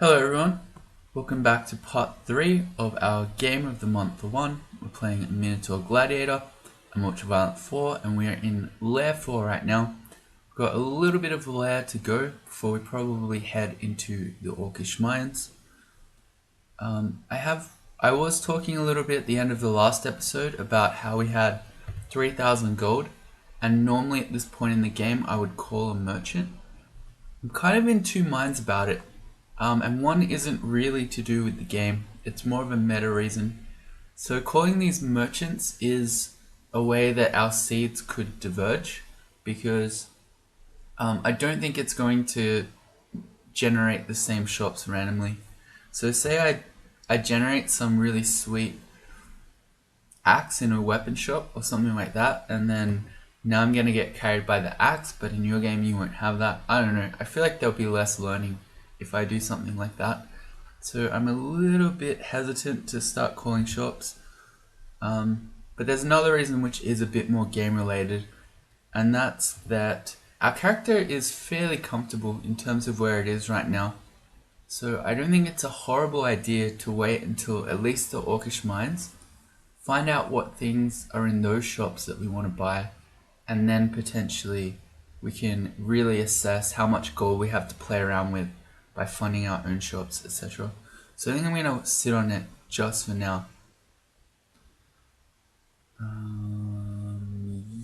Hello everyone, welcome back to part 3 of our Game of the Month 1. We're playing Minotaur Gladiator, I'm Ultraviolent 4, and we are in Lair 4 right now. We've got a little bit of Lair to go before we probably head into the Orcish mines. I was talking a little bit at the end of the last episode about how we had 3,000 gold, and normally at this point in the game I would call a merchant. I'm kind of in two minds about it. And one isn't really to do with the game, it's more of a meta reason. So calling these merchants is a way that our seeds could diverge, because I don't think it's going to generate the same shops randomly. So say I generate some really sweet axe in a weapon shop or something like that, and then now I'm going to get carried by the axe, but in your game you won't have that. I don't know, I feel like there'll be less learning if I do something like that. So I'm a little bit hesitant to start calling shops. But there's another reason which is a bit more game related, and that's that our character is fairly comfortable in terms of where it is right now. So I don't think it's a horrible idea to wait until at least the Orcish mines, find out what things are in those shops that we want to buy, and then potentially we can really assess how much gold we have to play around with by funding our own shops, etc. So I think I'm going to sit on it just for now.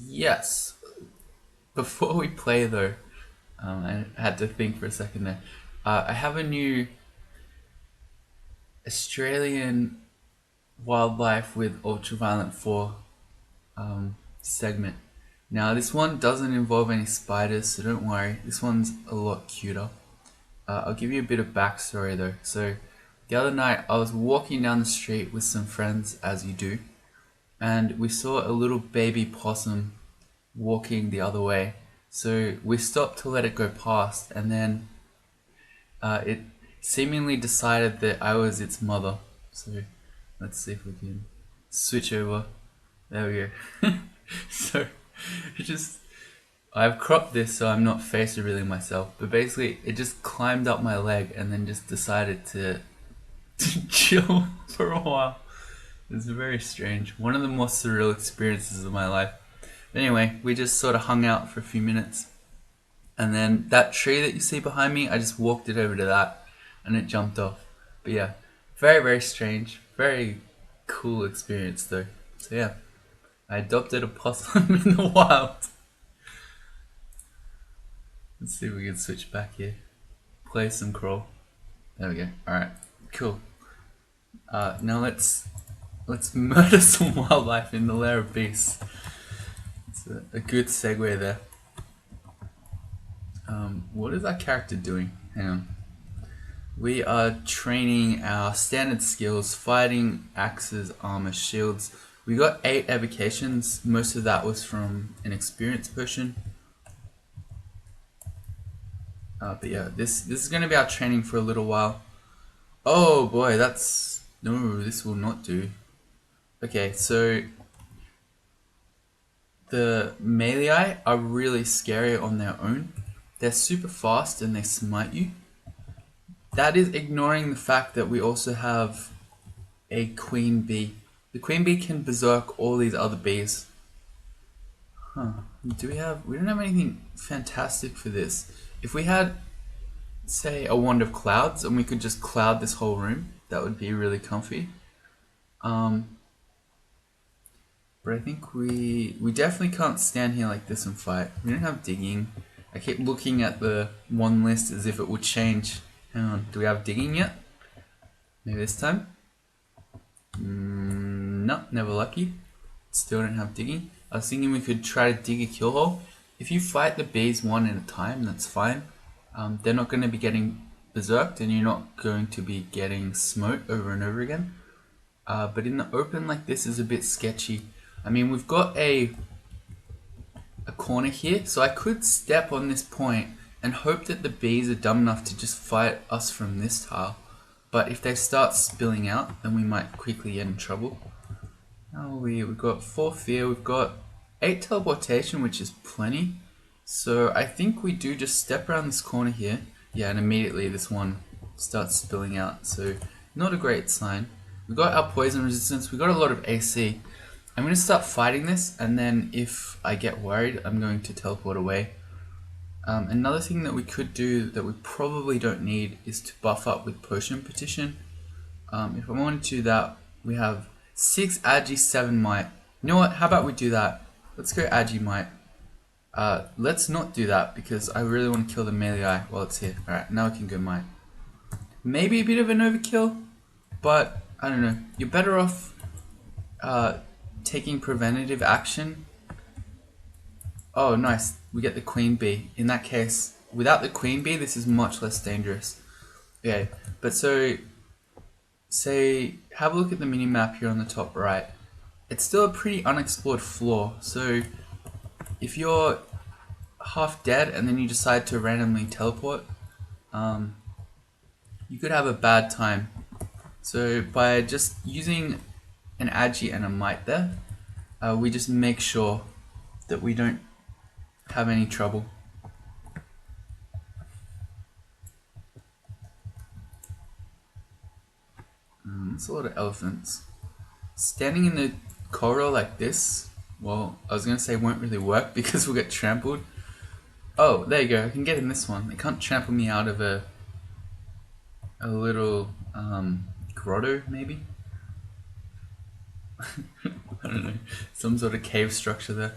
Yes. Before we play though, I had to think for a second there. I have a new Australian Wildlife with Ultraviolent 4 segment. Now this one doesn't involve any spiders, so don't worry, this one's a lot cuter. I'll give you a bit of backstory though. So the other night I was walking down the street with some friends, as you do, and we saw a little baby possum walking the other way. So we stopped to let it go past, and then it seemingly decided that I was its mother. So let's see if we can switch over. There we go. So I've cropped this so I'm not face revealing myself, but basically it just climbed up my leg and then just decided to chill for a while. It's very strange. One of the more surreal experiences of my life. But anyway, we just sort of hung out for a few minutes, and then that tree that you see behind me, I just walked it over to that and it jumped off. But yeah, very, very strange. Very cool experience though. So yeah, I adopted a possum in the wild. Let's see if we can switch back here. Play some crawl. There we go. Alright, cool. Now let's murder some wildlife in the Lair of Beasts. It's a good segue there. What is our character doing? Hang on. We are training our standard skills, fighting, axes, armor, shields. We got 8 evocations. Most of that was from an experience potion. But yeah, this is going to be our training for a little while. Oh boy, no, this will not do. Okay, so the melee are really scary on their own. They're super fast and they smite you. That is ignoring the fact that we also have a queen bee. The queen bee can berserk all these other bees. We don't have anything fantastic for this. If we had, say, a wand of clouds and we could just cloud this whole room, that would be really comfy. But I think we definitely can't stand here like this and fight. We don't have digging. I keep looking at the one list as if it would change. Hang on, do we have digging yet? Maybe this time? No, never lucky. Still don't have digging. I was thinking we could try to dig a kill hole. If you fight the bees one at a time, that's fine. They're not going to be getting berserked and you're not going to be getting smote over and over again. But in the open like this is a bit sketchy. I mean, we've got a corner here, so I could step on this point and hope that the bees are dumb enough to just fight us from this tile. But if they start spilling out, then we might quickly get in trouble. We've got 4 fear, we've got 8 teleportation, which is plenty. So I think we do just step around this corner here. Yeah, and immediately this one starts spilling out, so not a great sign. We got our poison resistance, we got a lot of AC. I'm going to start fighting this, and then if I get worried, I'm going to teleport away. Another thing that we could do that we probably don't need is to buff up with Potion Petition. If I wanted to do that, we have 6 Agi, 7 Might. You know what, how about we do that? Let's go Agi Might. Let's not do that because I really want to kill the melee eye while it's here. Alright, now we can go Might. Maybe a bit of an overkill, but I don't know. You're better off taking preventative action. Oh, nice. We get the Queen Bee. In that case, without the Queen Bee, this is much less dangerous. Okay, but so, say, have a look at the mini-map here on the top right. It's still a pretty unexplored floor, so if you're half dead and then you decide to randomly teleport, you could have a bad time. So by just using an Agi and a Might there, we just make sure that we don't have any trouble. That's a lot of elephants. Standing in the corridor like this, well, I was going to say won't really work because we'll get trampled. Oh, there you go, I can get in this one. They can't trample me out of a little grotto, maybe? I don't know, some sort of cave structure there.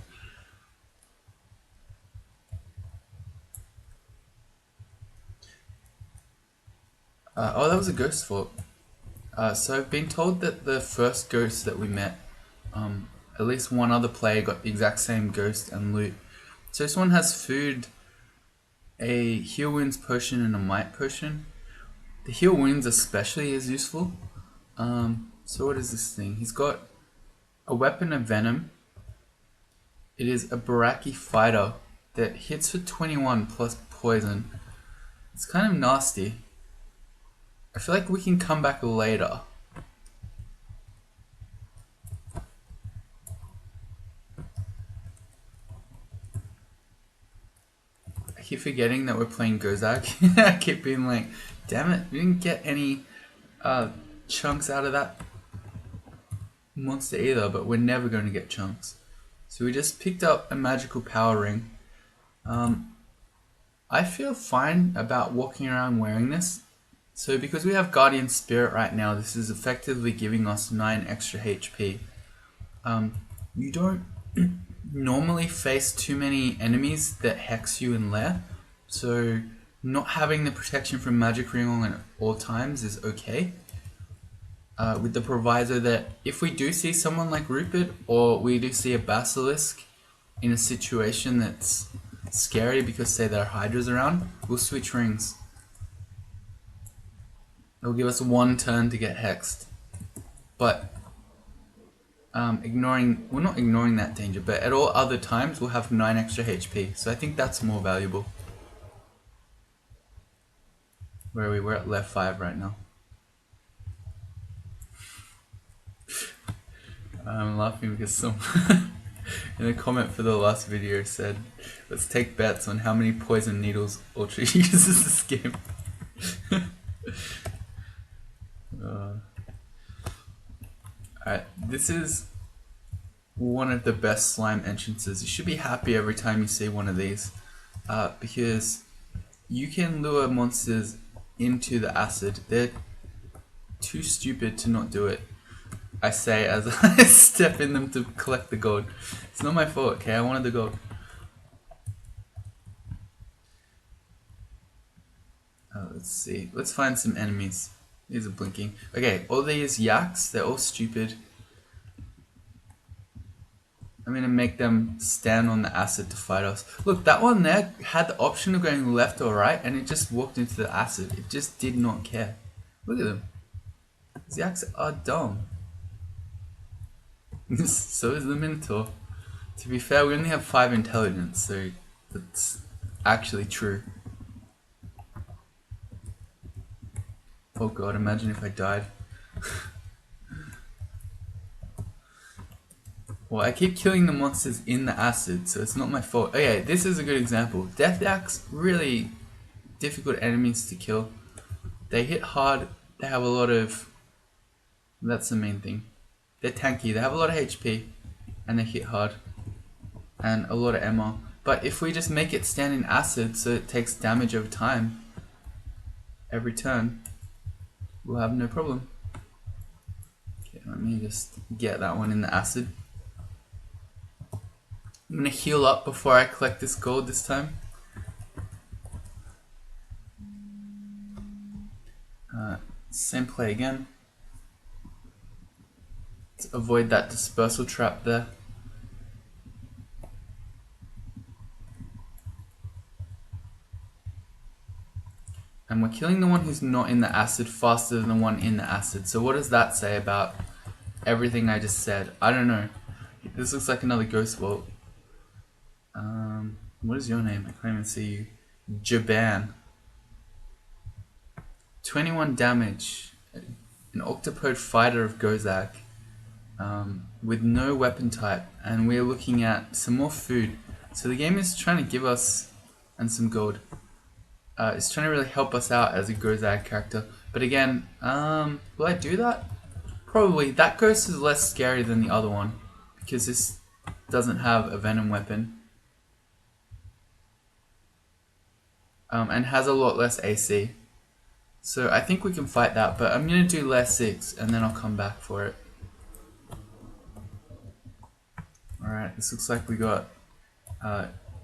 Oh, that was a ghost fort. So I've been told that the first ghost that we met, at least one other player got the exact same ghost and loot. So this one has food, a heal wounds potion and a might potion. The heal wounds especially is useful. So what is this thing? He's got a weapon of venom. It is a Baraki fighter that hits for 21 plus poison. It's kind of nasty. I feel like we can come back later. I keep forgetting that we're playing Gozag. I keep being like, damn it, we didn't get any chunks out of that monster either, but we're never going to get chunks. So we just picked up a magical power ring. I feel fine about walking around wearing this. So because we have Guardian Spirit right now, this is effectively giving us 9 extra HP. You don't normally face too many enemies that hex you in Lair, so not having the protection from Magic Ring on at all times is okay. With the proviso that if we do see someone like Rupert, or we do see a Basilisk in a situation that's scary because say there are Hydras around, we'll switch rings. It'll give us 1 turn to get hexed. But not ignoring that danger, but at all other times we'll have 9 extra HP. So I think that's more valuable. Where are we? We're at left 5 right now. I'm laughing because someone in a comment for the last video said, let's take bets on how many poison needles Orcish uses this game. Alright, this is one of the best slime entrances. You should be happy every time you see one of these, because you can lure monsters into the acid. They're too stupid to not do it, I say as I step in them to collect the gold. It's not my fault, okay? I wanted the gold. Let's see. Let's find some enemies. These are blinking. Okay, all these yaks, they're all stupid. I'm gonna make them stand on the acid to fight us. Look, that one there had the option of going left or right, and it just walked into the acid. It just did not care. Look at them. These yaks are dumb. So is the Minotaur. To be fair, we only have 5 intelligence, so that's actually true. Oh god, imagine if I died. Well, I keep killing the monsters in the acid, so it's not my fault. Okay, this is a good example. Death Yaks, really difficult enemies to kill. They hit hard, they have a lot of, that's the main thing. They're tanky, they have a lot of HP, and they hit hard, and a lot of MR. But if we just make it stand in acid so it takes damage over time, every turn, we'll have no problem. Okay, let me just get that one in the acid. I'm gonna heal up before I collect this gold this time. Same play again. To avoid that dispersal trap there. And we're killing the one who's not in the acid faster than the one in the acid. So what does that say about everything I just said? I don't know. This looks like another ghost bolt. What is your name? I can't even see you. Jaban. 21 damage. An octopode fighter of Gozak. With no weapon type. And we're looking at some more food. So the game is trying to give us, and some gold. It's trying to really help us out as a Gozak character. But again, will I do that? Probably. That ghost is less scary than the other one, because this doesn't have a venom weapon. And has a lot less AC. So I think we can fight that, but I'm going to do Lair 6 and then I'll come back for it. Alright, this looks like we got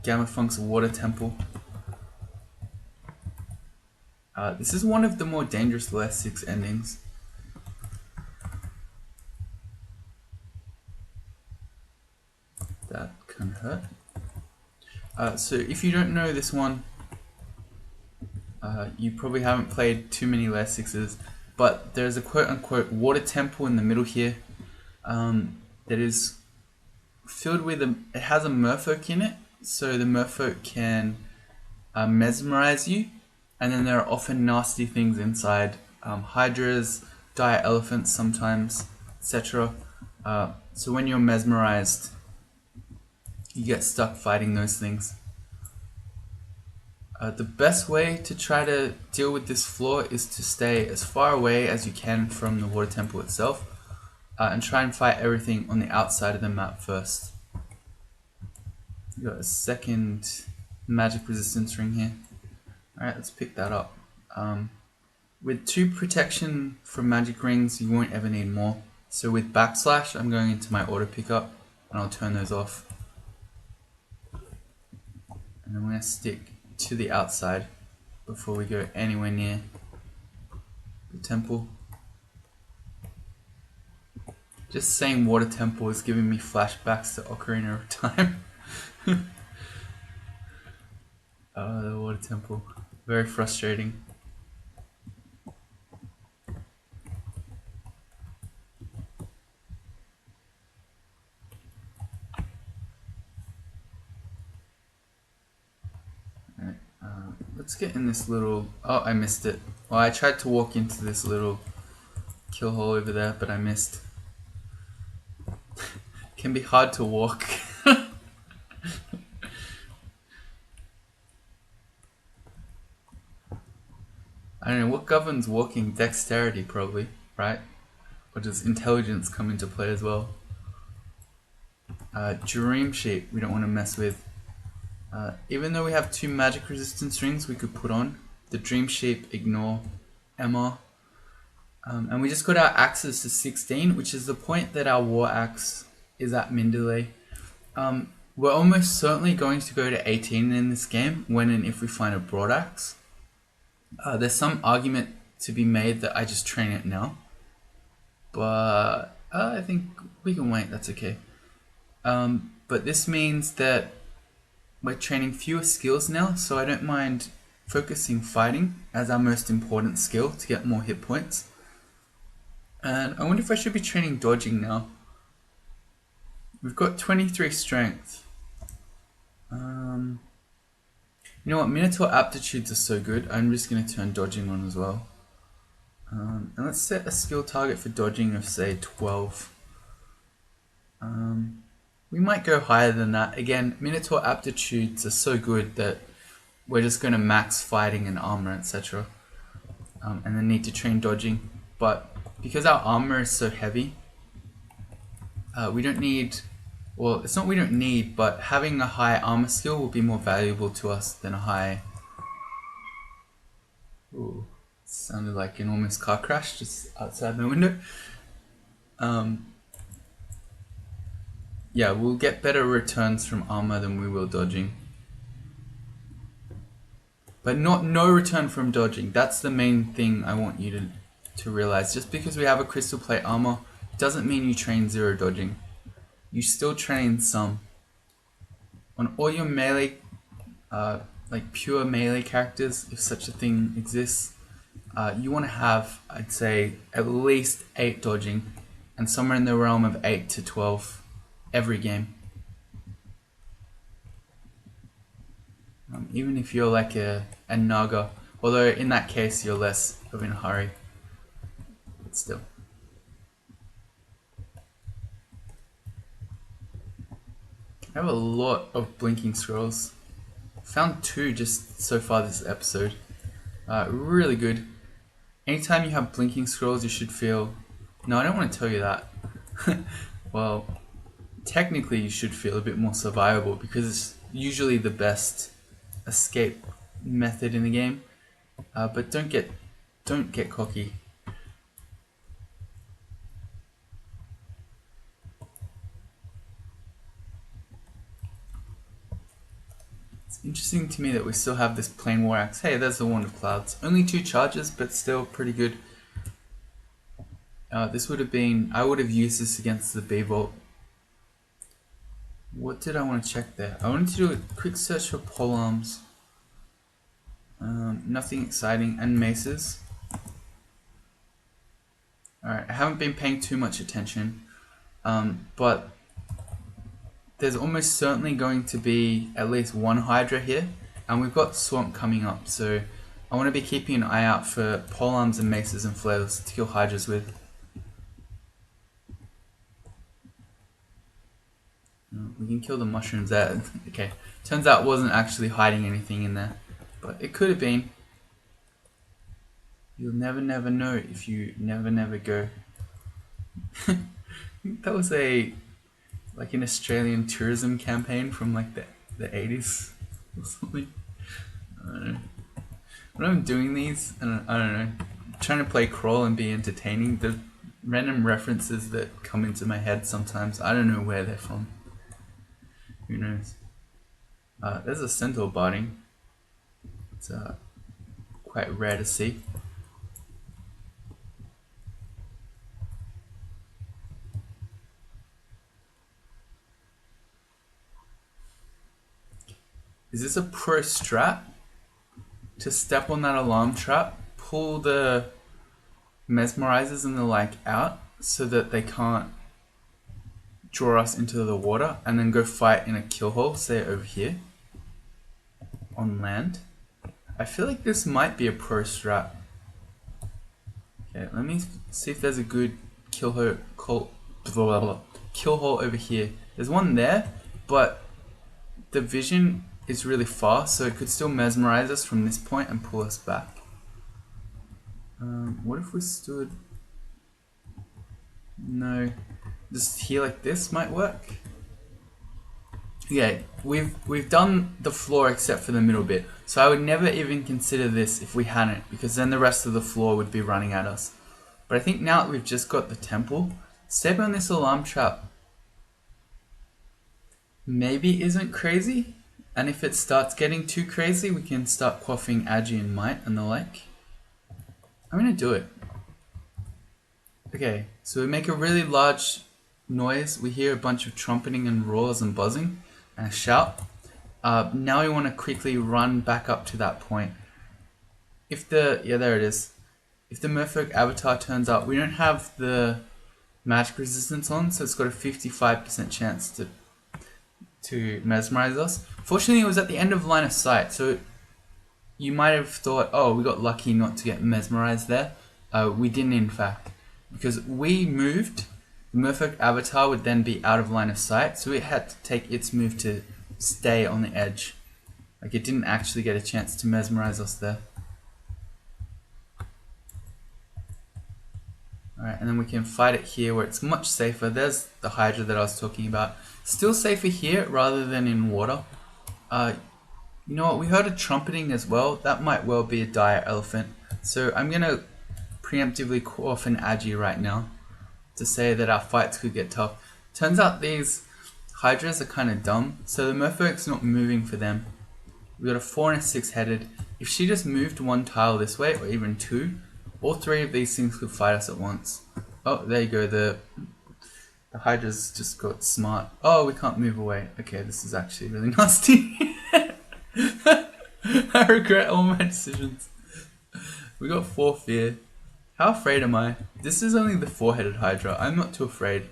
Gamafunk's Water Temple. This is one of the more dangerous Lair 6 endings. That can hurt. So if you don't know this one, you probably haven't played too many Lair 6s, but there's a quote-unquote water temple in the middle here that is filled with it has a merfolk in it, so the merfolk can mesmerize you, and then there are often nasty things inside, hydras, dire elephants sometimes, etc. So when you're mesmerized, you get stuck fighting those things. The best way to try to deal with this flaw is to stay as far away as you can from the water temple itself, and try and fight everything on the outside of the map first. We got a second magic resistance ring here. Alright, let's pick that up. With 2 protection from magic rings, you won't ever need more. So with backslash, I'm going into my auto pickup and I'll turn those off. And I'm going to stick to the outside before we go anywhere near the temple. Just saying water temple is giving me flashbacks to Ocarina of Time. Oh, the water temple. Very frustrating. Let's get in this little... Oh, I missed it. Well, I tried to walk into this little kill hole over there, but I missed. Can be hard to walk. I don't know, what governs walking? Dexterity, probably, right? Or does intelligence come into play as well? Dream Sheep, we don't want to mess with. Even though we have 2 magic resistance rings we could put on, the Dream Sheep ignore MR. And we just got our axes to 16, which is the point that our war axe is at min delay. We're almost certainly going to go to 18 in this game when and if we find a broad axe. There's some argument to be made that I just train it now, but I think we can wait, that's okay. But this means that we're training fewer skills now, so I don't mind focusing fighting as our most important skill to get more hit points. And I wonder if I should be training dodging now. We've got 23 strength. You know what, Minotaur aptitudes are so good, I'm just going to turn dodging on as well. And let's set a skill target for dodging of say 12. We might go higher than that. Again, Minotaur aptitudes are so good that we're just going to max fighting and armor, etc. and then need to train dodging. But because our armor is so heavy, we don't need, well, it's not we don't need, but having a high armor skill will be more valuable to us than a high... Ooh, sounded like an almost car crash just outside my window. Yeah, we'll get better returns from armor than we will dodging. But no return from dodging. That's the main thing I want you to realize. Just because we have a crystal plate armor doesn't mean you train 0 dodging. You still train some. On all your melee, like pure melee characters, if such a thing exists, you want to have, I'd say, at least 8 dodging, and somewhere in the realm of 8 to 12 every game. Even if you're like a Naga, although in that case you're less of in a hurry, but still. I have a lot of blinking scrolls. Found 2 just so far this episode. Really good. Anytime you have blinking scrolls, you should feel... No, I don't want to tell you that. Well, technically you should feel a bit more survivable because it's usually the best escape method in the game. But don't get cocky. It's interesting to me that we still have this plain war axe. Hey, there's the Wand of Clouds. Only 2 charges, but still pretty good. This would have been... I would have used this against the B-Vault. What did I want to check there? I wanted to do a quick search for polearms. Nothing exciting. And maces. Alright, I haven't been paying too much attention. But there's almost certainly going to be at least 1 Hydra here. And we've got Swamp coming up, so I want to be keeping an eye out for polearms and maces and flails to kill Hydras with. We can kill the mushrooms there. Okay, turns out it wasn't actually hiding anything in there, but it could have been. You'll never know if you never go. That was like an Australian tourism campaign from like the 80s or something. I don't know. When I'm doing these, I don't know, trying to play crawl and be entertaining, the random references that come into my head sometimes, I don't know where they're from. Who knows? There's a centaur barding. It's quite rare to see. Is this a pro strat? To step on that alarm trap, pull the mesmerizers and the like out so that they can't draw us into the water, and then go fight in a kill hole, say over here on land. I feel like this might be a pro strat. Okay, let me see if there's a good kill hole over here. There's one there, but the vision is really far, so it could still mesmerize us from this point and pull us back. What if we stood... No, just here like this might work. Yeah, we've done the floor except for the middle bit, so I would never even consider this if we hadn't, because then the rest of the floor would be running at us. But I think now that we've just got the temple, stepping on this alarm trap maybe isn't crazy, and if it starts getting too crazy, we can start quaffing Agi and Might and the like. I'm gonna do it. Okay, so we make a really large noise. We hear a bunch of trumpeting and roars and buzzing and a shout. Now we want to quickly run back up to that point. If the... yeah, there it is. If the Merfolk avatar turns up, we don't have the magic resistance on, so it's got a 55% chance to mesmerize us. Fortunately, it was at the end of line of sight, so you might have thought, oh, we got lucky not to get mesmerized there. We didn't, in fact. Because we moved, the Merfolk avatar would then be out of line of sight, so it had to take its move to stay on the edge. Like, it didn't actually get a chance to mesmerize us there. Alright, and then we can fight it here where it's much safer. There's the Hydra that I was talking about. Still safer here rather than in water. You know what, we heard a trumpeting as well. That might well be a dire elephant. So I'm going to preemptively call off an Agi right now to say that our fights could get tough. Turns out these Hydras are kind of dumb, so the Merfolk's not moving for them. We got a 4 and a 6 headed. If she just moved one tile this way, or even two, all three of these things could fight us at once. Oh, there you go, the Hydra's just got smart. Oh, we can't move away. Okay, this is actually really nasty. I regret all my decisions. We got 4 fear. How afraid am I? This is only the 4-headed Hydra. I'm not too afraid.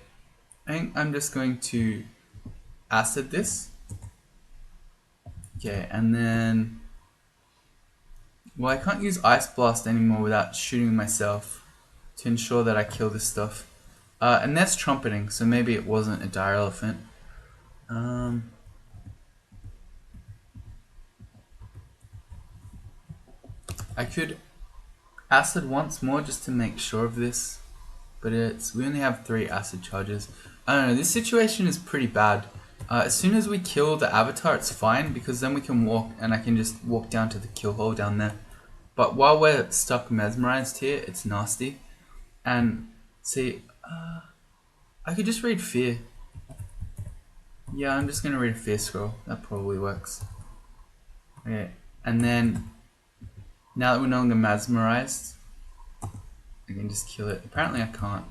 I think I'm just going to acid this. Okay, and then... Well, I can't use Ice Blast anymore without shooting myself to ensure that I kill this stuff. And that's trumpeting, so maybe it wasn't a dire elephant. I could acid once more just to make sure of this, but we only have 3 acid charges. I don't know, this situation is pretty bad. As soon as we kill the avatar, it's fine, because then we can walk, and I can just walk down to the kill hole down there. But while we're stuck mesmerized here, it's nasty. And see, I could just read fear. Yeah, I'm just gonna read a fear scroll. That probably works. Okay, and then now that we're no longer mesmerized, I can just kill it. Apparently I can't.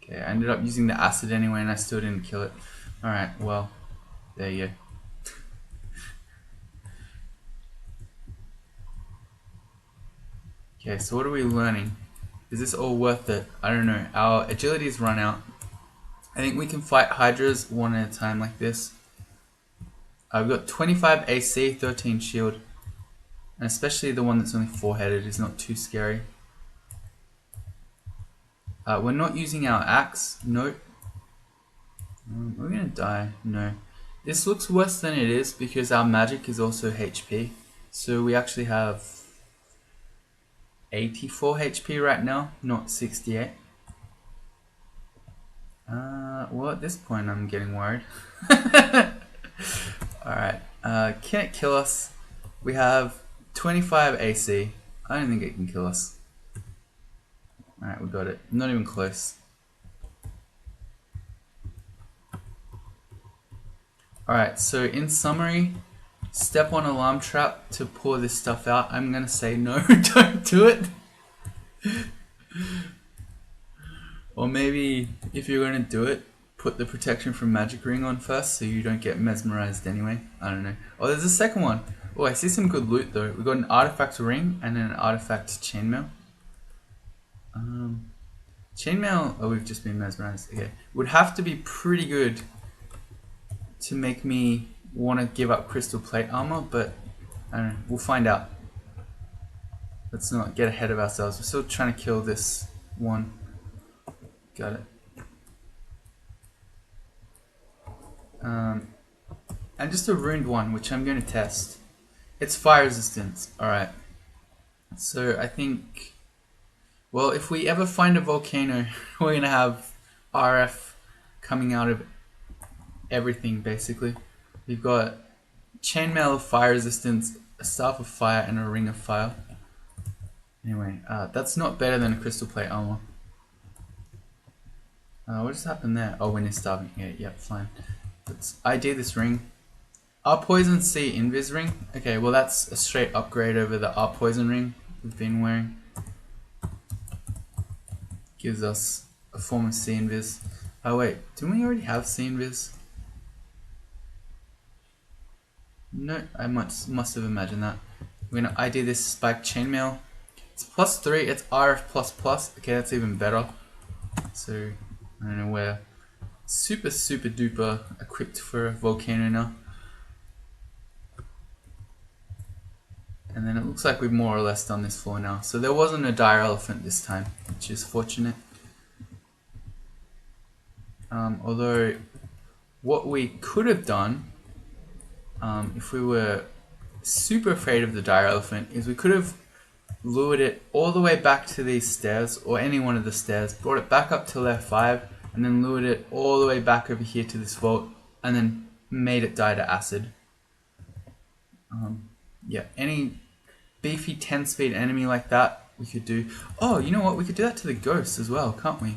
Okay, I ended up using the acid anyway and I still didn't kill it. Alright, well, there you go. Okay, so what are we learning? Is this all worth it? I don't know. Our agility's run out. I think we can fight Hydras one at a time like this. We've got 25 AC, 13 shield. And especially the one that's only 4-headed is not too scary. We're not using our axe. Nope. We're gonna die. No. This looks worse than it is because our magic is also HP. So we actually have 84 HP right now, not 68. Well, at this point I'm getting worried. Alright, can it kill us? We have 25 AC. I don't think it can kill us. Alright, we got it. Not even close. Alright, so in summary, step on alarm trap to pour this stuff out. I'm gonna say no, don't do it. Or maybe if you're gonna do it, put the protection from magic ring on first so you don't get mesmerized anyway. I don't know. Oh, there's a second one. Oh, I see some good loot though. We got an artifact ring and an artifact chainmail. Chainmail, oh, we've just been mesmerized. Okay, would have to be pretty good to make me want to give up crystal plate armor, but I don't know. We'll find out. Let's not get ahead of ourselves. We're still trying to kill this one. Got it. And just a ruined one, which I'm going to test. It's fire resistance. Alright. So I think... Well, if we ever find a volcano, we're going to have RF coming out of everything, basically. We've got chainmail of fire resistance, a staff of fire, and a ring of fire. Anyway, that's not better than a crystal plate armor. What just happened there? Oh, when you're starving. Yeah, fine. Let's ID this ring. Our Poison C Invis ring. Okay, well that's a straight upgrade over the Our Poison ring we've been wearing. Gives us a form of C Invis. Oh wait, didn't we already have C Invis? No, I must have imagined that. We're gonna ID this spiked chainmail. It's +3, it's RF++. Okay, that's even better. So, I don't know, we're super duper equipped for a volcano now. And then it looks like we've more or less done this floor now. So there wasn't a dire elephant this time, which is fortunate. Although, what we could have done, if we were super afraid of the dire elephant, is we could have lured it all the way back to these stairs, or any one of the stairs, brought it back up to Lair 5, and then lured it all the way back over here to this vault, and then made it die to acid. Yeah, any beefy 10 speed enemy like that we could do. Oh, you know what? We could do that to the ghost as well, can't we?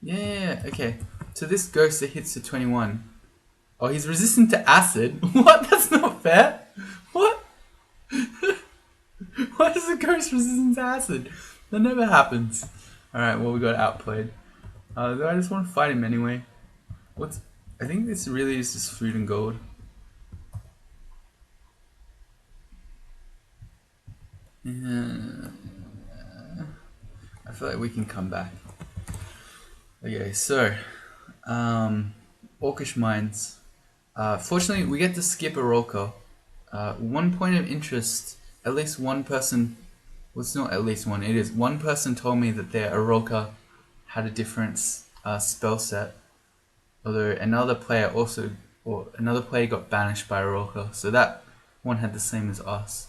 Yeah, okay. So this ghost that hits to 21. Oh, he's resistant to acid? What? That's not fair. What? Why is the ghost resistant to acid? That never happens. Alright, well, we got outplayed. Though I just want to fight him anyway. I think this really is just food and gold. I feel like we can come back. Okay, so Orcish mines. Fortunately, we get to skip a roll call. One point of interest, at least one person, well, it's not at least one, it is one person told me that their Aroka had a different spell set, although another player got banished by Aroka, so that one had the same as us.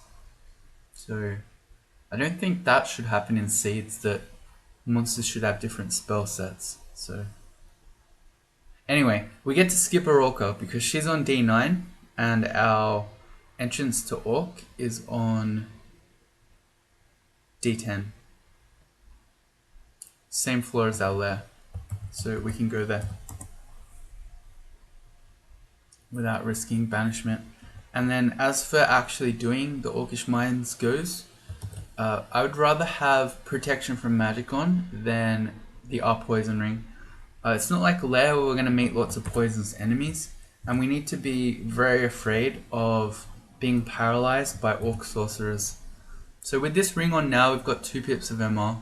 So I don't think that should happen in Seeds, that monsters should have different spell sets. So anyway, we get to skip Aroka because she's on D9 and our entrance to Orc is on D10. Same floor as our Lair, so we can go there without risking banishment. And then as for actually doing the Orcish mines goes, I would rather have protection from magic on than the poison ring. It's not like Lair where we're going to meet lots of poisonous enemies, and we need to be very afraid of being paralyzed by Orc sorcerers. So with this ring on now, we've got 2 pips of MR.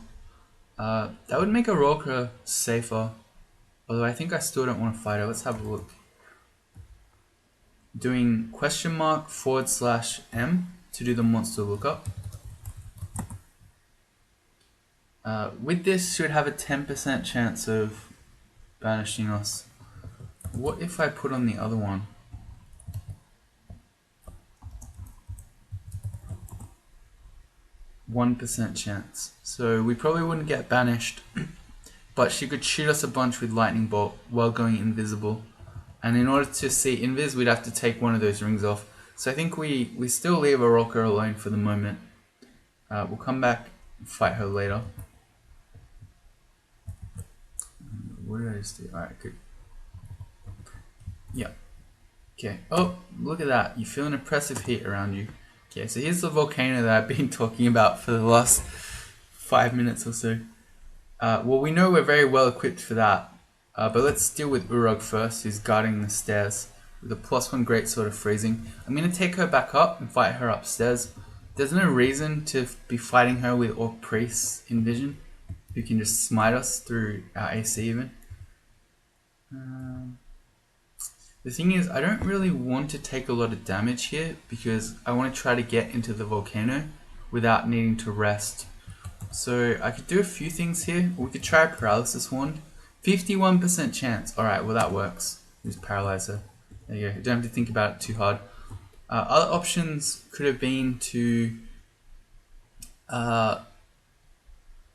That would make Aroka safer, although I think I still don't want to fight her. Let's have a look. Doing !/M to do the monster lookup. With this, should have a 10% chance of banishing us. What if I put on the other one? 1% chance. So we probably wouldn't get banished, but she could shoot us a bunch with lightning bolt while going invisible. And in order to see invis, we'd have to take one of those rings off. So I think we still leave Aroka alone for the moment. We'll come back and fight her later. What did I just do? Alright, good. Yeah. Okay. Oh, look at that. You feel an oppressive heat around you. Okay, so here's the volcano that I've been talking about for the last 5 minutes or so. Well, we know we're very well equipped for that. But let's deal with Urug first, who's guarding the stairs with a +1 greatsword of freezing. I'm going to take her back up and fight her upstairs. There's no reason to be fighting her with Orc priests in vision, who can just smite us through our AC even. The thing is, I don't really want to take a lot of damage here because I want to try to get into the volcano without needing to rest. So I could do a few things here. We could try a paralysis wand. 51% chance. Alright, well that works. Just paralyze her. There you go. You don't have to think about it too hard. Other options could have been to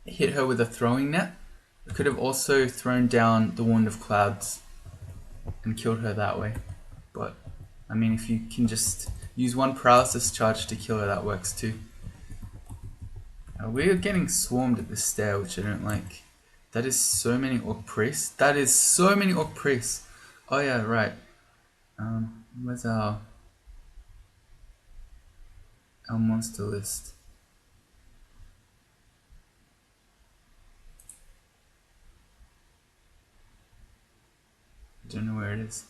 hit her with a throwing net. I could have also thrown down the Wand of Clouds and killed her that way. But, I mean, if you can just use one paralysis charge to kill her, that works too. We are getting swarmed at this stair, which I don't like. That is so many Orc priests. That is so many Orc priests. Oh yeah, right. Where's our monster list? Don't know where it is.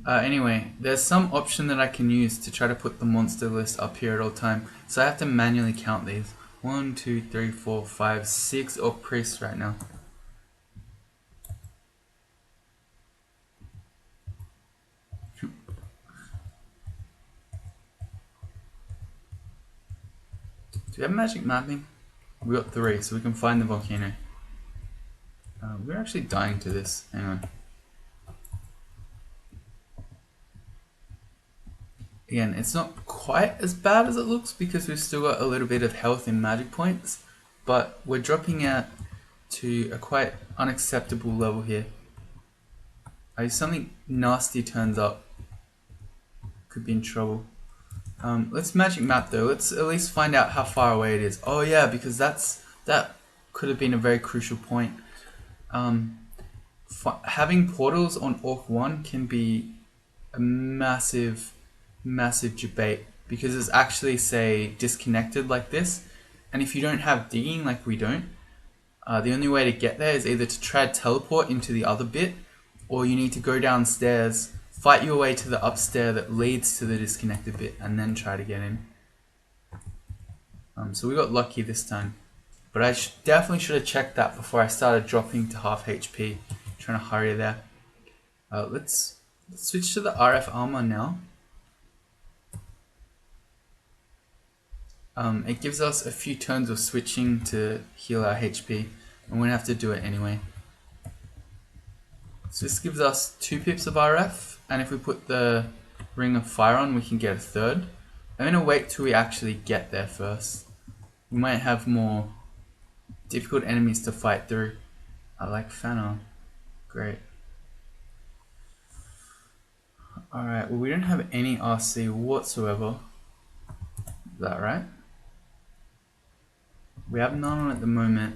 Anyway, there's some option that I can use to try to put the monster list up here at all time. So I have to manually count these. 1, 2, 3, 4, 5, 6 Orc priests right now. Do we have magic mapping? We got 3, so we can find the volcano. We're actually dying to this. Hang on. Again, it's not quite as bad as it looks because we've still got a little bit of health in magic points, but we're dropping out to a quite unacceptable level here. If something nasty turns up, could be in trouble. Let's magic map though. Let's at least find out how far away it is. Oh yeah, because that could have been a very crucial point. Having portals on Orc 1 can be a massive debate because it's actually, say, disconnected like this, and if you don't have digging like we don't, the only way to get there is either to try to teleport into the other bit, or you need to go downstairs, fight your way to the upstairs that leads to the disconnected bit, and then try to get in. So we got lucky this time, but I definitely should have checked that before I started dropping to half HP, trying to hurry there. Let's switch to the RF armor now. It gives us a few turns of switching to heal our HP, and we're going to have to do it anyway. So this gives us 2 pips of RF, and if we put the Ring of Fire on, we can get a 3rd. I'm going to wait till we actually get there first. We might have more difficult enemies to fight through. I like Fana. Great. Alright, well we don't have any RC whatsoever. Is that right? We have none on at the moment.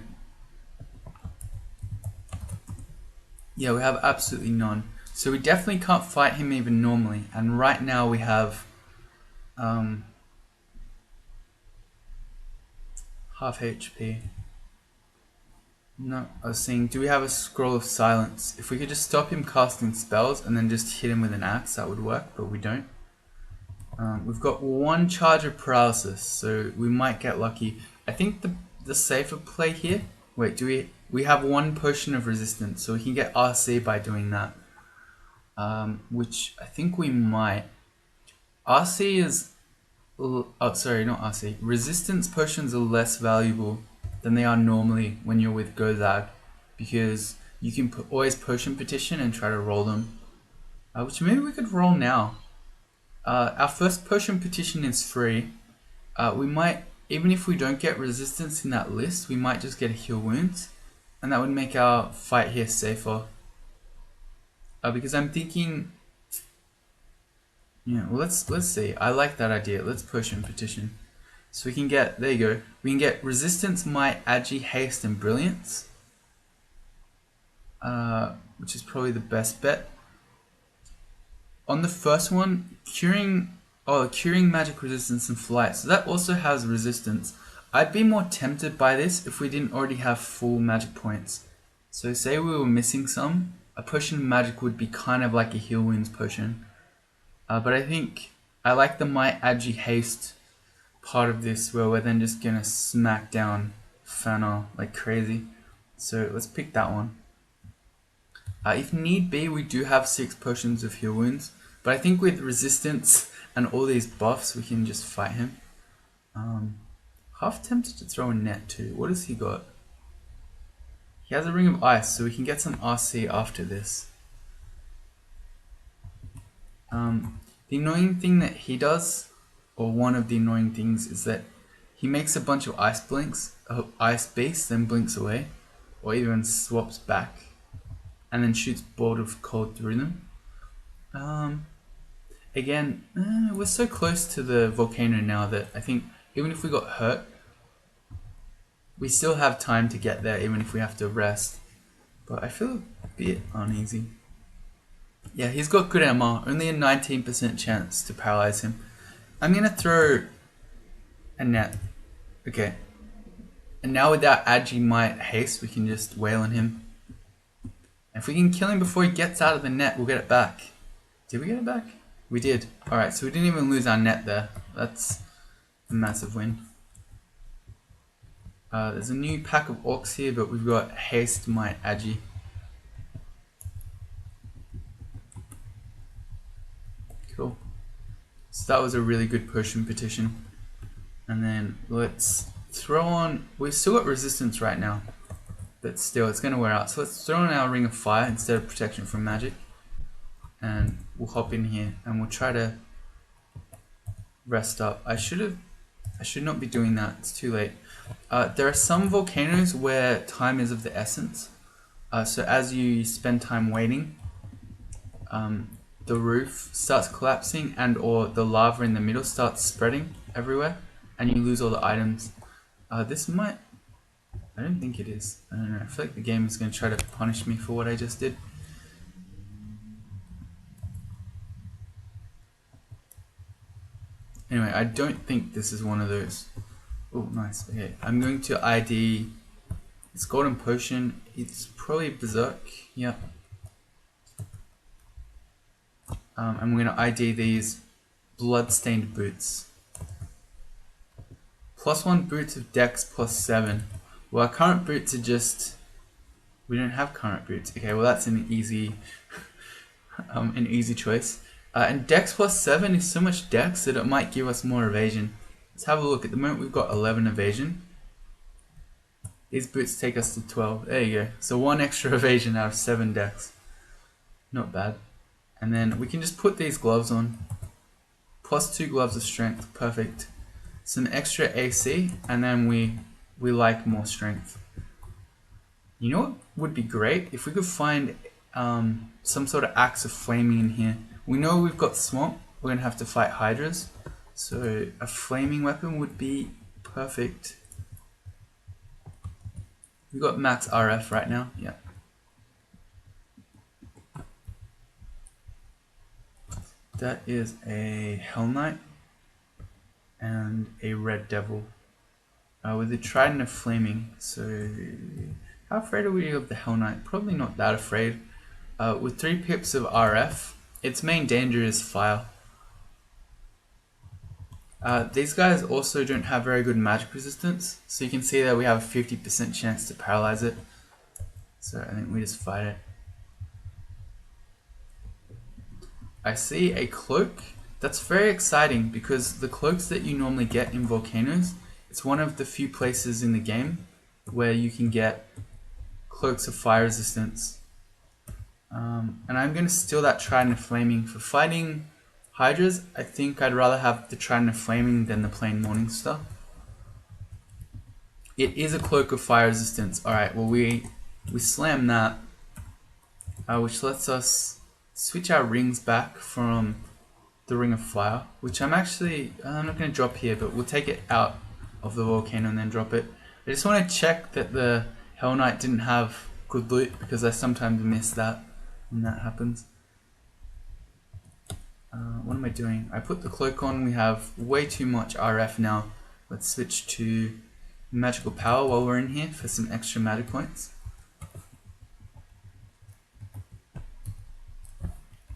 Yeah, we have absolutely none. So we definitely can't fight him even normally. And right now we have half HP. No, I was saying, do we have a Scroll of Silence? If we could just stop him casting spells and then just hit him with an axe, that would work, but we don't. We've got 1 charge of paralysis, so we might get lucky. I think the safer play here, wait, we have 1 potion of resistance, so we can get RC by doing that. Which I think we might. RC is, oh sorry, not RC. Resistance potions are less valuable than they are normally when you're with Gozag, because you can always potion petition and try to roll them. Which maybe we could roll now. Our first potion petition is free. We might, even if we don't get resistance in that list, we might just get a heal wounds, and that would make our fight here safer. Because I'm thinking, yeah, well let's see. I like that idea. Let's potion petition. So we can get, there you go. We can get resistance, might, agi, haste, and brilliance, which is probably the best bet. On the first one, curing magic resistance and flight. So that also has resistance. I'd be more tempted by this if we didn't already have full magic points. So say we were missing some, a potion of magic would be kind of like a heal wounds potion. But I think I like the might, agi, haste part of this, where we're then just gonna smack down Fana like crazy. So let's pick that one. If need be, we do have 6 potions of heal wounds, but I think with resistance and all these buffs, we can just fight him. Half tempted to throw a net too. What has he got? He has a Ring of Ice, so we can get some RC after this. The annoying thing that he does, or one of the annoying things, is that he makes a bunch of ice blinks, ice beasts, then blinks away, or even swaps back, and then shoots bolt of cold through them. Again, we're so close to the volcano now that I think even if we got hurt, we still have time to get there, even if we have to rest. But I feel a bit uneasy. Yeah, he's got good MR, only a 19% chance to paralyze him. I'm gonna throw a net. Okay. And now with that agi, might, haste, we can just wail on him. If we can kill him before he gets out of the net, we'll get it back. Did we get it back? We did. Alright, so we didn't even lose our net there. That's a massive win. There's a new pack of orcs here, but we've got haste, might, agi. Cool. So that was a really good potion petition. And then let's throw on, we've still got resistance right now, but still it's going to wear out. So let's throw on our Ring of Fire instead of protection from magic. And we'll hop in here and we'll try to rest up. I should not be doing that. It's too late. There are some volcanoes where time is of the essence. So as you spend time waiting, the roof starts collapsing and or the lava in the middle starts spreading everywhere and you lose all the items. This might... I don't think it is. I don't know. I feel like the game is going to try to punish me for what I just did. Anyway, I don't think this is one of those. Oh, nice. Okay, I'm going to ID... It's Golden Potion. It's probably Berserk. Yep. And we're going to ID these Bloodstained Boots. +1 boots of Dex +7. Well, our current boots are just... We don't have current boots. Okay, well that's an easy choice. And Dex +7 is so much Dex that it might give us more evasion. Let's have a look. At the moment we've got 11 evasion. These boots take us to 12. There you go. So 1 extra evasion out of 7 Dex. Not bad. And then we can just put these gloves on. +2 gloves of strength. Perfect. Some extra AC, and then we like more strength. You know what would be great? If we could find some sort of axe of flaming in here. We know we've got swamp. We're going to have to fight hydras. So a flaming weapon would be perfect. We've got max RF right now. Yeah. That is a Hell Knight and a Red Devil with a Trident of Flaming. So how afraid are we of the Hell Knight? Probably not that afraid. With 3 pips of RF, its main danger is fire. These guys also don't have very good magic resistance, so you can see that we have a 50% chance to paralyze it. So I think we just fight it. I see a cloak. That's very exciting because the cloaks that you normally get in volcanoes, it's one of the few places in the game where you can get cloaks of fire resistance. And I'm going to steal that Trident of Flaming. For fighting hydras, I think I'd rather have the Trident of Flaming than the plain Morningstar. It is a cloak of fire resistance. Alright, well we slam that, which lets us switch our rings back from the Ring of Fire, which I'm not going to drop here, but we'll take it out of the volcano and then drop it. I just want to check that the Hell Knight didn't have good loot, because I sometimes miss that when that happens. What am I doing? I put the cloak on. We have way too much RF now. Let's switch to magical power while we're in here for some extra magic points.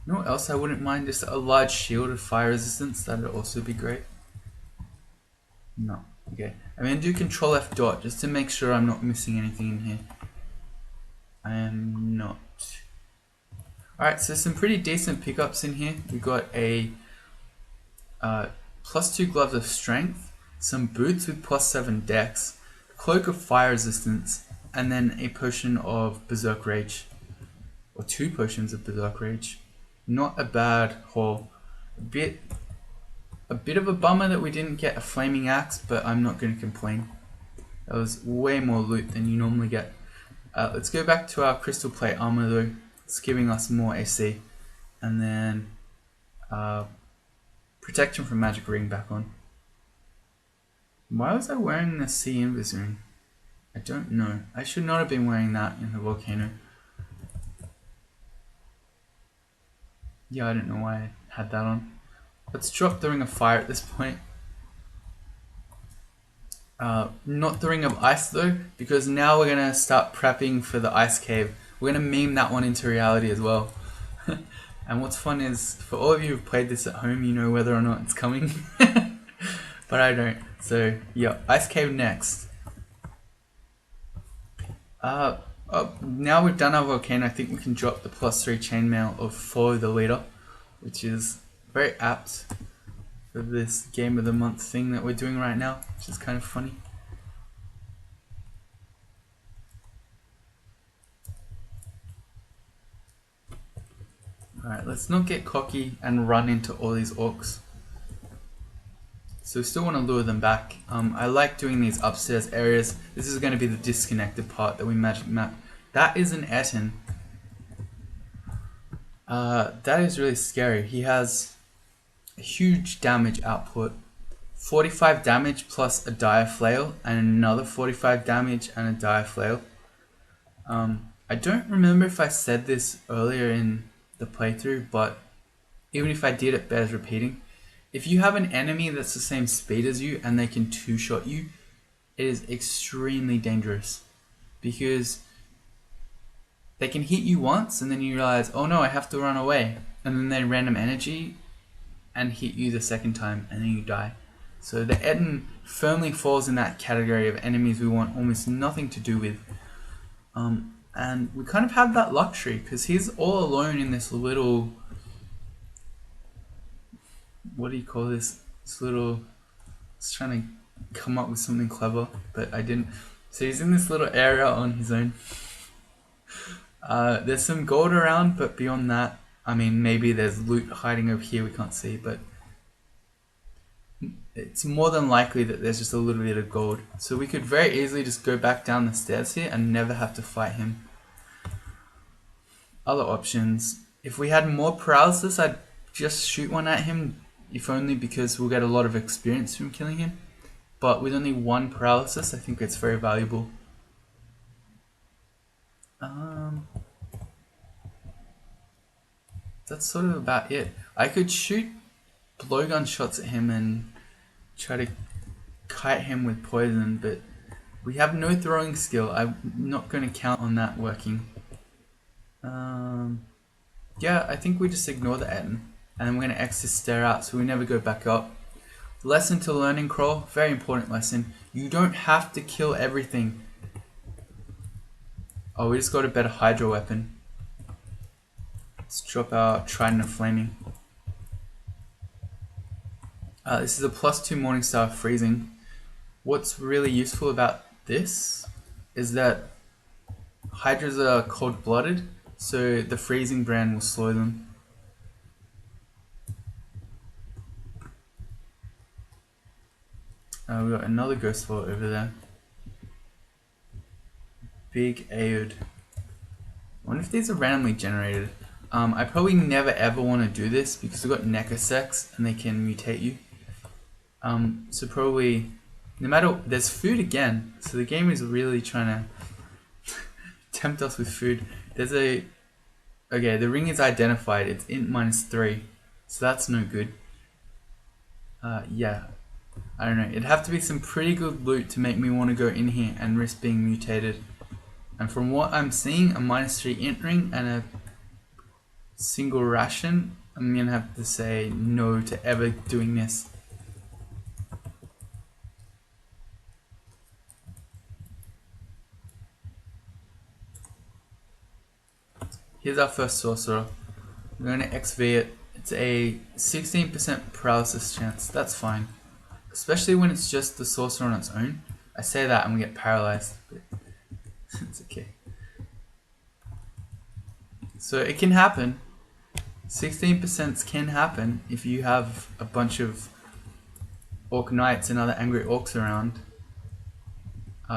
You know what else I wouldn't mind? Just a large shield of fire resistance. That would also be great. No. Okay. I'm going to do Control F dot just to make sure I'm not missing anything in here. I am not. Alright, so some pretty decent pickups in here. We got a +2 gloves of strength, some boots with +7 dex, cloak of fire resistance, and then a potion of berserk rage. Or 2 potions of berserk rage. Not a bad haul. A bit of a bummer that we didn't get a flaming axe, but I'm not going to complain. That was way more loot than you normally get. Let's go back to our crystal plate armor though. It's giving us more AC. And then protection from magic ring back on. Why was I wearing the sea invis ring? I don't know. I should not have been wearing that in the volcano. Yeah, I don't know why I had that on. Let's drop the Ring of Fire at this point. Not the Ring of Ice though, because now we're going to start prepping for the Ice Cave. We're going to meme that one into reality as well. And what's fun is, for all of you who've played this at home, you know whether or not it's coming. But I don't. So yeah, Ice Cave next. Now we've done our volcano, I think we can drop the +3 chainmail of Follow the Leader, which is very apt for this Game of the Month thing that we're doing right now, which is kind of funny. Alright, let's not get cocky and run into all these orcs. So we still want to lure them back. I like doing these upstairs areas. This is going to be the disconnected part that we magic map. That is an Etten. That is really scary. He has a huge damage output. 45 damage plus a dire flail and another 45 damage and a dire flail. I don't remember if I said this earlier in the playthrough, but even if I did, it bears repeating. If you have an enemy that's the same speed as you and they can two-shot you, it is extremely dangerous because they can hit you once and then you realize, oh no, I have to run away, and then they random energy and hit you the second time and then you die. So the Etten firmly falls in that category of enemies we want almost nothing to do with. And we kind of have that luxury because he's all alone in this little, what do you call this? This little, I was trying to come up with something clever, but I didn't. So he's in this little area on his own. There's some gold around, but beyond that, I mean, maybe there's loot hiding over here we can't see, but it's more than likely that there's just a little bit of gold. So we could very easily just go back down the stairs here and never have to fight him. Other options. If we had more paralysis, I'd just shoot one at him, if only because we'll get a lot of experience from killing him. But with only one paralysis, I think it's very valuable. That's sort of about it. I could shoot blowgun shots at him and try to kite him with poison, but we have no throwing skill. I'm not going to count on that working. Yeah, I think we just ignore the Etten, and then we're going to exit stair out so we never go back up. Lesson to learning, Crawl, very important lesson. You don't have to kill everything. Oh, we just got a better Hydra weapon. Let's drop our Trident of Flaming. This is a +2 Morningstar Freezing. What's really useful about this is that Hydras are cold-blooded, so the freezing brand will slow them. We've got another Ghost Vault over there. Big Aod. I wonder if these are randomly generated. I probably never ever want to do this because we've got Necrosex and they can mutate you. So probably, no matter, there's food again, so the game is really trying to tempt us with food. There's a, okay, the ring is identified, it's int -3, so that's no good. Yeah, I don't know, it'd have to be some pretty good loot to make me want to go in here and risk being mutated. And from what I'm seeing, a -3 int ring and a single ration, I'm gonna have to say no to ever doing this. Here's our first sorcerer. We're going to XV it. It's a 16% paralysis chance. That's fine. Especially when it's just the sorcerer on its own. I say that and we get paralyzed, but it's okay. So it can happen. 16% can happen if you have a bunch of Orc Knights and other angry Orcs around.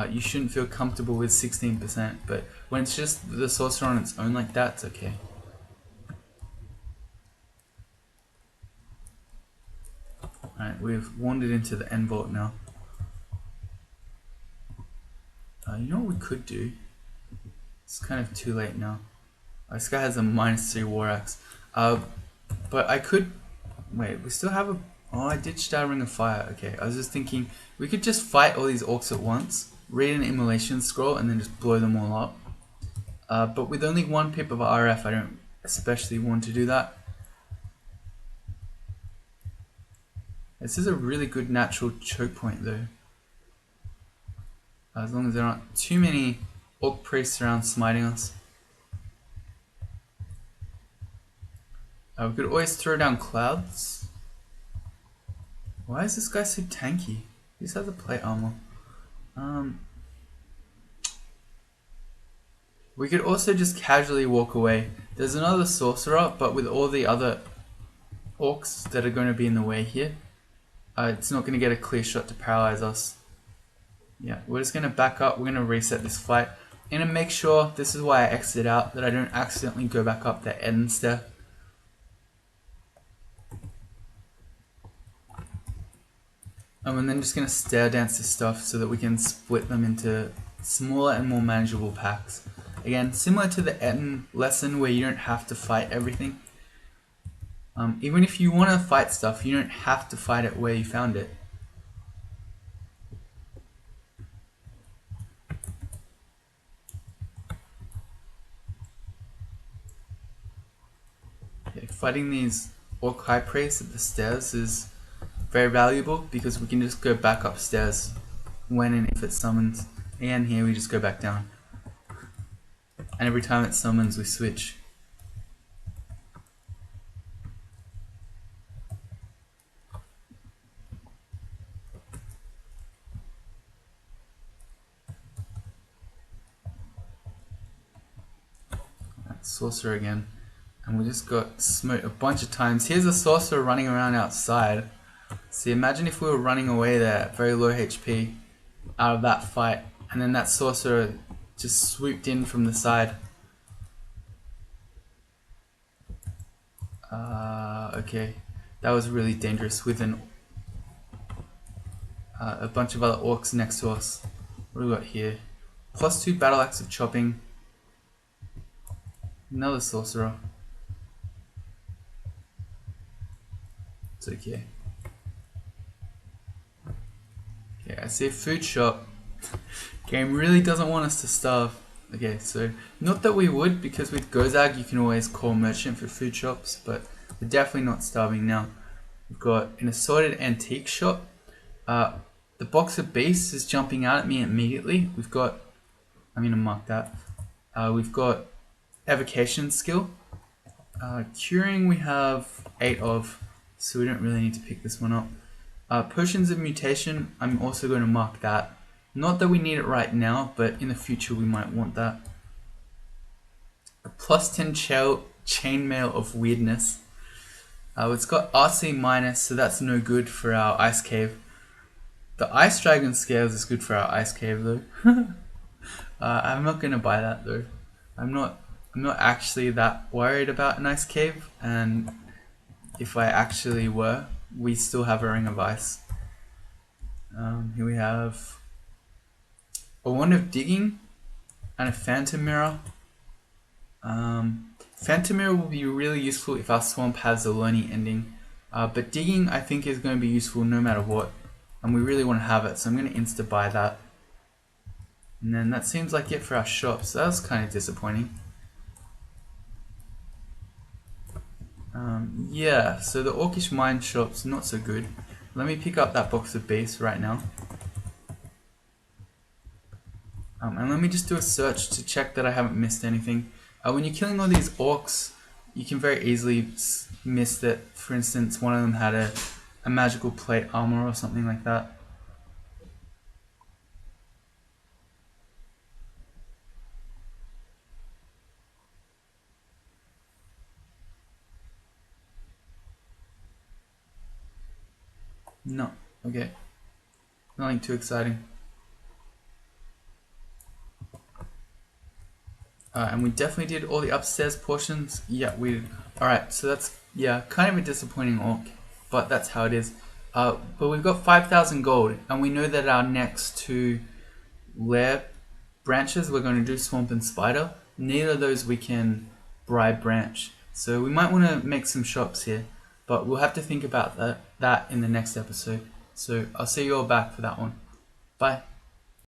You shouldn't feel comfortable with 16%, but when it's just the sorcerer on its own like that, it's okay. Alright, we've wandered into the end vault now. You know what we could do? It's kind of too late now. This guy has a -3 War Axe. But I could... Wait, we still have a... Oh, I ditched our Ring of Fire. Okay, I was just thinking we could just fight all these Orcs at once, read an Immolation Scroll, and then just blow them all up. But with only 1 pip of RF, I don't especially want to do that. This is a really good natural choke point though. As long as there aren't too many Orc Priests around smiting us. We could always throw down clouds. Why is this guy so tanky? He just has a plate armor. We could also just casually walk away. There's another sorcerer, but with all the other orcs that are going to be in the way here, it's not going to get a clear shot to paralyze us. Yeah, we're just going to back up. We're going to reset this fight. And to make sure, this is why I exit out, that I don't accidentally go back up the end stair. And then just going to stair dance this stuff so that we can split them into smaller and more manageable packs. Again, similar to the Etten lesson where you don't have to fight everything. Even if you want to fight stuff, you don't have to fight it where you found it. Okay, fighting these Orc High Priests at the stairs is very valuable because we can just go back upstairs when and if it summons. And here we just go back down. And every time it summons, we switch. Sorcerer again. And we just got smote a bunch of times. Here's a sorcerer running around outside. See, imagine if we were running away there at very low HP out of that fight, and then that sorcerer just swooped in from the side. Okay, that was really dangerous with a bunch of other orcs next to us. What do we got here? +2 battle axe of chopping. Another sorcerer. It's okay. Okay, I see a food shop. Game really doesn't want us to starve. Okay, so not that we would, because with Gozag you can always call merchant for food shops, but we're definitely not starving now. We've got an assorted antique shop. The box of beasts is jumping out at me immediately. We've got, I'm gonna mark that. We've got evocation skill. Curing we have 8 of, so we don't really need to pick this one up. Potions of mutation, I'm also going to mark that. Not that we need it right now, but in the future we might want that. A +10 chainmail of weirdness. It's got RC minus, so that's no good for our ice cave. The ice dragon scales is good for our ice cave though. I'm not going to buy that though. I'm not actually that worried about an ice cave, and if I actually were, we still have a ring of ice. Here we have a wand of digging and a phantom mirror. Phantom mirror will be really useful if our swamp has a learning ending, but digging I think is going to be useful no matter what, and we really want to have it, so I'm going to insta buy that. And then that seems like it for our shop, so that was kind of disappointing. Yeah, so the Orcish mine shop's not so good. Let me pick up that box of beasts right now. And let me just do a search to check that I haven't missed anything. When you're killing all these orcs, you can very easily miss that, for instance, one of them had a magical plate armor or something like that. No, okay. Nothing too exciting. And we definitely did all the upstairs portions. Yeah, we did. Alright, so that's, yeah, kind of a disappointing orc, but that's how it is. But we've got 5,000 gold, and we know that our next 2 Lair branches, we're going to do Swamp and Spider. Neither of those we can bribe branch. So we might want to make some shops here, but we'll have to think about that in the next episode. So I'll see you all back for that one. Bye.